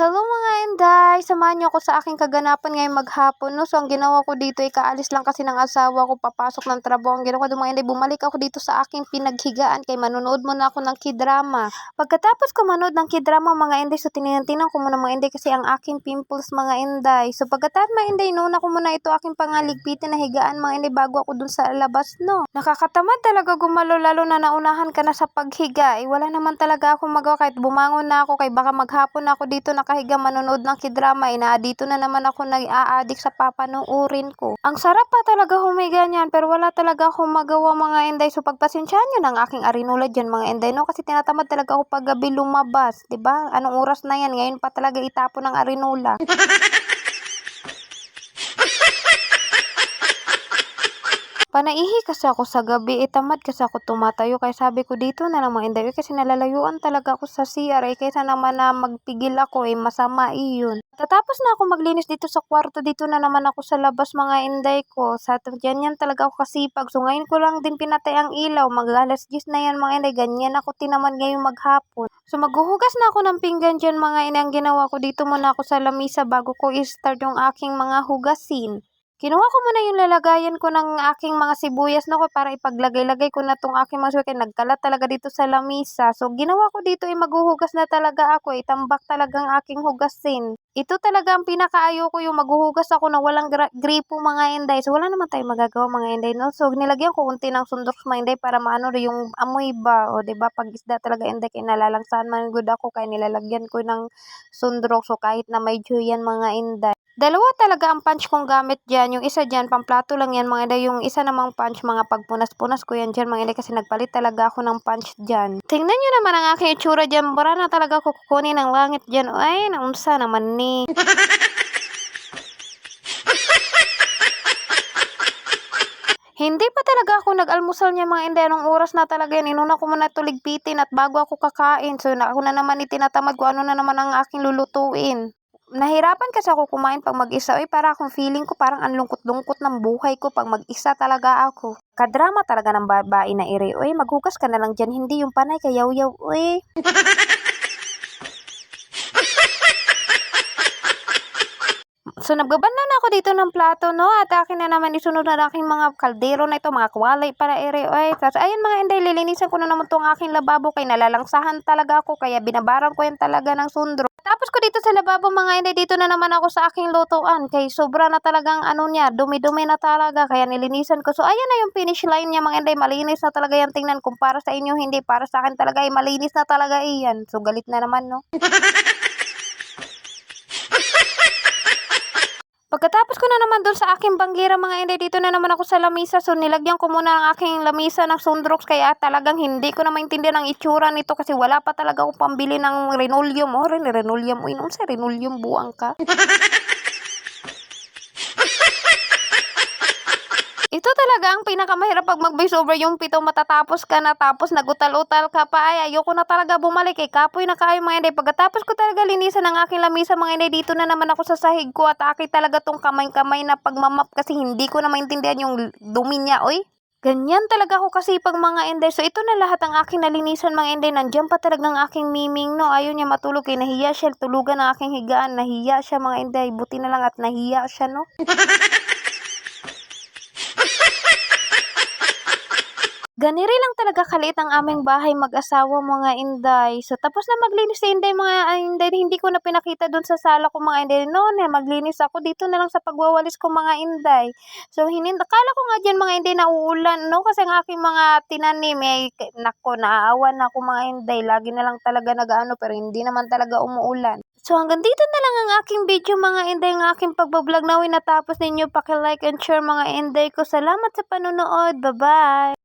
Hello mga Inday! Samahan niyo ako sa aking kaganapan ngayong maghapon, no? So, ang ginawa ko dito ay kaalis lang kasi ng asawa ko papasok ng trabaho. Ang ginawa ko mga Inday, bumalik ako dito sa aking pinaghigaan kay manonood muna ako ng K-drama. Pagkatapos ko manood ng K-drama mga Inday, so tininan ko muna mga Inday kasi ang aking pimples mga Inday. So, pagkatapos mga Inday, nuna ko muna ito aking pangaligpitin na higaan mga Inday bago ako dun sa labas, no? Nakakatamad talaga gumalo lalo na naunahan ka na sa paghiga. Wala naman talaga akong magawa kahit bumangon na ako kay baka maghapon na ako dito nakahiga manonood ng K-drama, dito na naman ako nag-a-addict sa papanoorin ko. Ang sarap pa talaga humiga niyan pero wala talaga akong magawa mga Inday. So pagpasensyahan niyo ng aking arinula dyan mga Inday, no? Kasi tinatamad talaga ako pag gabi lumabas, 'di ba? Anong oras na yan? Ngayon pa talaga itapon ng arinula. Panaihi kasi ako sa gabi, tamad kasi ako tumatayo, kaya sabi ko dito na lang mga Inday, kasi nalalayuan talaga ako sa CR, kaysa naman na magpigil ako, masama iyon. Tatapos na ako maglinis dito sa kwarto, dito na naman ako sa labas mga Inday ko, sa ganyan talaga ako kasipag, so ngayon ko lang din pinatay ang ilaw, mag-alas 10 na yan mga Inday, ganyan ako tinamad ngayong maghapon. So maghuhugas na ako ng pinggan dyan mga Inday, ang ginawa ko dito muna ako sa lamisa bago ko i-start yung aking mga hugasin. Kinuha ko muna yung lalagayan ko ng aking mga sibuyas na ko para ipaglagay-lagay ko na tong aking mga sibuyas. Nagkalat talaga dito sa lamisa. So, ginawa ko dito maghuhugas na talaga ako. Tambak talagang aking hugasin. Ito talaga ang pinakaayo ko yung maghuhugas ako na walang gripo mga Inday. So, wala naman tayong magagawa mga Inday, no? So, nilagyan ko unti ng sundoks mga Inday para maano yung amoy ba. O, diba? Pag isda talaga Inday, kaya nalalangsahan man good ako. Kaya nilalagyan ko ng sundoks. So, kahit na may yan mga Inday. Dalawa talaga ang punch kong gamit dyan. Yung isa dyan, pamplato lang yan mga Inday. Yung isa namang punch, mga pagpunas-punas ko yan dyan mga Inday. Kasi nagpalit talaga ako ng punch dyan. Tingnan nyo naman ang aking itsura dyan. Bara na talaga ako kukunin ng langit dyan. Ay, naunsa naman ni. Hindi pa talaga ako nag-almusal niya mga Inday. Anong oras na talaga yan? Inuna ko muna ito ligpitin at bago ako kakain. So, ako na naman itinatamad ko ano na naman ang aking lulutuin. Nahirapan kasi ako kumain pag mag-isa. Para akong feeling ko parang ang lungkot-lungkot ng buhay ko pag mag-isa talaga ako. Kadrama talaga ng babae na ire. Maghugas ka na lang dyan. Hindi yung panay kayaw-yaw. So, nagbabanlaw na ako dito ng plato, no? At akin na naman isunod na aking mga kaldero na ito, mga kwalay para ere. Tapos, ayun mga Inday, lilinisan ko na naman itong aking lababo kay nalalangsahan talaga ako. Kaya binabarang ko yan talaga ng sundro. Tapos ko dito sa lababo mga Inday, dito na naman ako sa aking lutuan. Kay sobra na talagang dumi-dumi na talaga. Kaya nilinisan ko. So, ayan na yung finish line niya mga Inday. Malinis na talaga yan. Tingnan kung para sa inyo, hindi. Para sa akin talaga malinis na talaga iyan. So, galit na naman, no? Pagkatapos ko na naman doon sa aking banggira mga Inday, dito na naman ako sa lamisa. So, nilagyan ko muna ng aking lamisa ng sunrox. Kaya talagang hindi ko na maintindihan ang itsura nito kasi wala pa talaga ako pambili ng linoleum. Linoleum. Inom sa linoleum, buwang ka. Ito talaga ang pinakamahirap pag mag-voice over, yung pito matatapos ka na tapos nagutal-utal ka pa. Ayoko na talaga bumalik kapoy na kayo mga Inday. Pagkatapos ko talaga linisan ang aking lamisa mga Inday, dito na naman ako sa sahig ko at aki talaga tong kamay-kamay na pagmamap kasi hindi ko na maintindihan yung dumi niya. Ganyan talaga ako kasi pag mga Inday. So ito na lahat ang aking nalinisan mga Inday. Nandiyan pa talaga ng aking miming, no? Ayaw niya matulog nahiya siya. Tulugan ng aking higaan. Nahiya siya mga Inday. Buti na lang at nahiya siya, no? Ganiri lang talaga kaliit ang aming bahay mag-asawa mga Inday. So, tapos na maglinis si Inday mga Inday. Hindi ko na pinakita doon sa sala ko mga Inday. Noon maglinis ako dito na lang sa pagwawalis ko mga Inday. So, akala ko nga dyan mga Inday na uulan, no? Kasi ang aking mga tinanim, nako, naaawan na ako mga Inday. Lagi na lang talaga nag-ano, pero hindi naman talaga umuulan. So, hanggang dito na lang ang aking video mga Inday, ang aking pagbablog. Naway natapos ninyo, paki-like and share mga Inday ko. Salamat sa panonood. Bye-bye!